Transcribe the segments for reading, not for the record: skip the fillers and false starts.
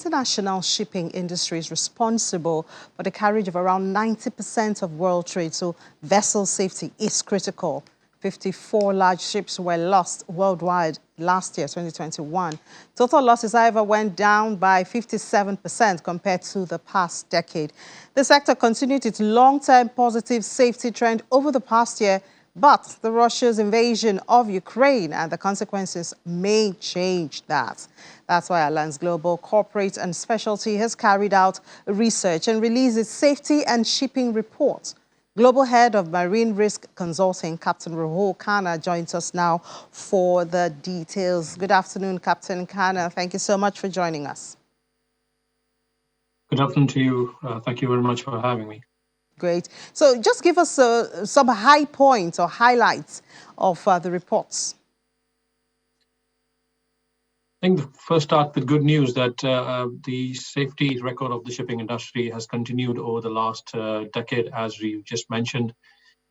international shipping industry is responsible for the carriage of around 90% of world trade, so vessel safety is critical. 54 large ships were lost worldwide last year, 2021. Total losses, however, went down by 57% compared to the past decade. The sector continued its long-term positive safety trend over the past year, but the Russia's invasion of Ukraine and the consequences may change that. That's why Alliance Global Corporate and Specialty has carried out research and released its safety and shipping report. Global Head of Marine Risk Consulting, Captain Rahul Khanna, joins us now for the details. Good afternoon, Captain Khanna. Thank you so much for joining us. Good afternoon to you. Thank you very much for having me. Great. So just give us some high points or highlights of the reports. I think first start with good news that the safety record of the shipping industry has continued over the last decade, as we just mentioned.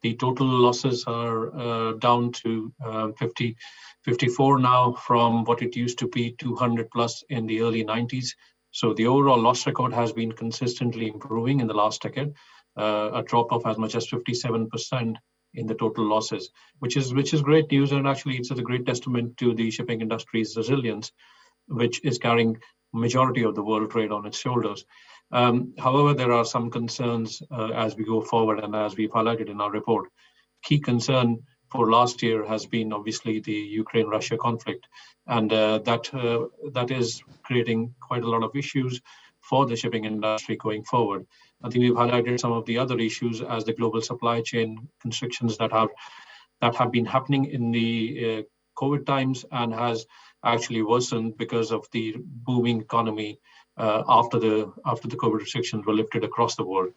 The total losses are down to 54 now from what it used to be 200 plus in the early 90s. So the overall loss record has been consistently improving in the last decade, a drop of as much as 57% in the total losses, which is great news, and actually it's a great testament to the shipping industry's resilience, which is carrying majority of the world trade on its shoulders. However, there are some concerns as we go forward, and as we've highlighted in our report. Key concern for last year has been obviously the Ukraine-Russia conflict, and that is creating quite a lot of issues for the shipping industry going forward. I think we've highlighted some of the other issues as the global supply chain constrictions that have been happening in the COVID times and has actually worsened because of the booming economy after the COVID restrictions were lifted across the world.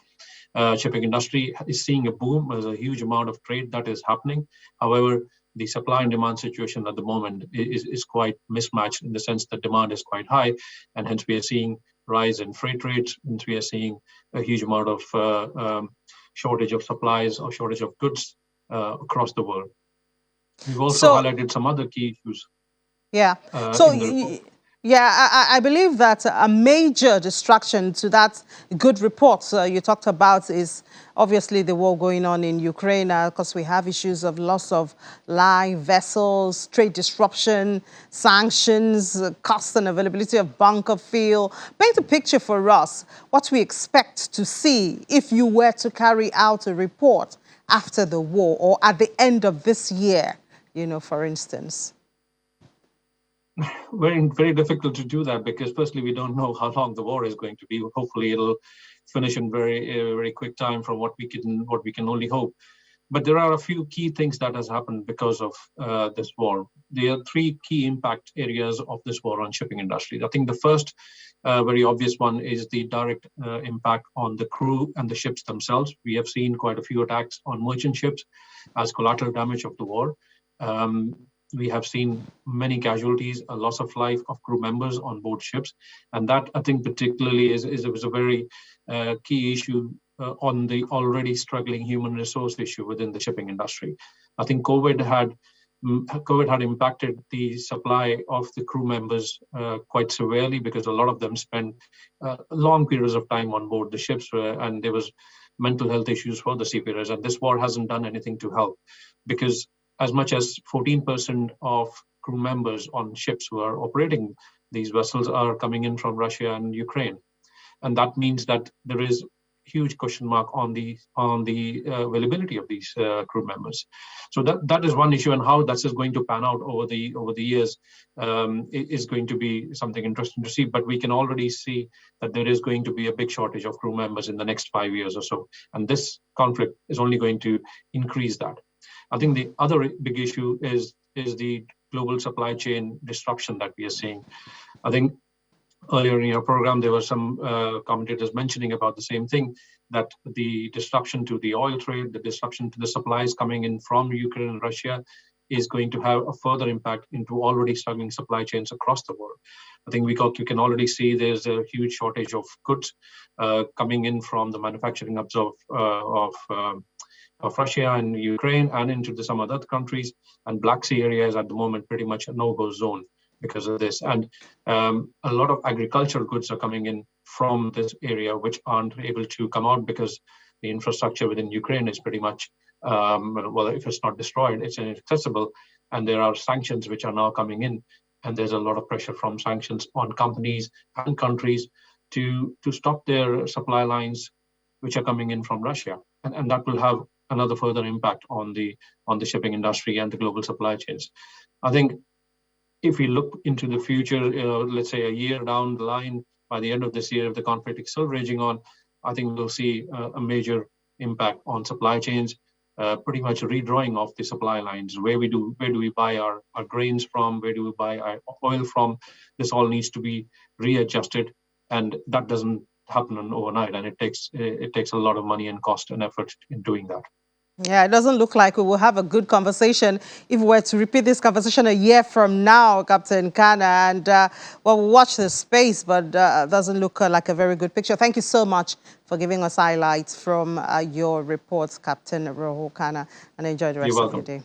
Shipping industry is seeing a boom. There's a huge amount of trade that is happening. However, the supply and demand situation at the moment is quite mismatched in the sense that demand is quite high, and hence we are seeing rise in freight rates, and we are seeing a huge amount of shortage of supplies or shortage of goods across the world. We've also highlighted some other key issues. Yeah. I believe that a major distraction to that good report you talked about is obviously the war going on in Ukraine, because we have issues of loss of live vessels, trade disruption, sanctions, cost and availability of bunker fuel. Paint a picture for us what we expect to see if you were to carry out a report after the war or at the end of this year, for instance. Very difficult to do that because firstly, we don't know how long the war is going to be. Hopefully it'll finish in very quick time from what we can only hope. But there are a few key things that has happened because of this war. There are three key impact areas of this war on shipping industry. I think the first very obvious one is the direct impact on the crew and the ships themselves. We have seen quite a few attacks on merchant ships as collateral damage of the war. We have seen many casualties, a loss of life of crew members on board ships. And that, I think, particularly is a very key issue on the already struggling human resource issue within the shipping industry. I think COVID had impacted the supply of the crew members quite severely because a lot of them spent long periods of time on board the ships, and there was mental health issues for the seafarers. And this war hasn't done anything to help, because as much as 14% of crew members on ships who are operating these vessels are coming in from Russia and Ukraine. And that means that there is huge question mark on the availability of these crew members. So that is one issue, and how that is going to pan out over the years is going to be something interesting to see. But we can already see that there is going to be a big shortage of crew members in the next 5 years or so, and this conflict is only going to increase that. I think the other big issue is the global supply chain disruption that we are seeing. I think earlier in your program, there were some commentators mentioning about the same thing, that the disruption to the oil trade, the disruption to the supplies coming in from Ukraine and Russia is going to have a further impact into already struggling supply chains across the world. I think you can already see there's a huge shortage of goods coming in from the manufacturing hubs of Russia and Ukraine and into some other countries. And Black Sea area is at the moment pretty much a no-go zone because of this. And a lot of agricultural goods are coming in from this area, which aren't able to come out because the infrastructure within Ukraine is pretty much, well, if it's not destroyed, it's inaccessible. And there are sanctions which are now coming in. And there's a lot of pressure from sanctions on companies and countries to stop their supply lines which are coming in from Russia. And that will have another further impact on the shipping industry and the global supply chains. I think if we look into the future, let's say a year down the line, by the end of this year, if the conflict is still raging on, I think we'll see a major impact on supply chains, pretty much redrawing of the supply lines. Where do we buy our grains from? Where do we buy our oil from? This all needs to be readjusted, and that doesn't happen overnight. And it takes a lot of money and cost and effort in doing that. Yeah, it doesn't look like we will have a good conversation if we were to repeat this conversation a year from now, Captain Khanna. And, well, we'll watch the space, but it doesn't look like a very good picture. Thank you so much for giving us highlights from your reports, Captain Rahul Khanna, and enjoy the rest of your day.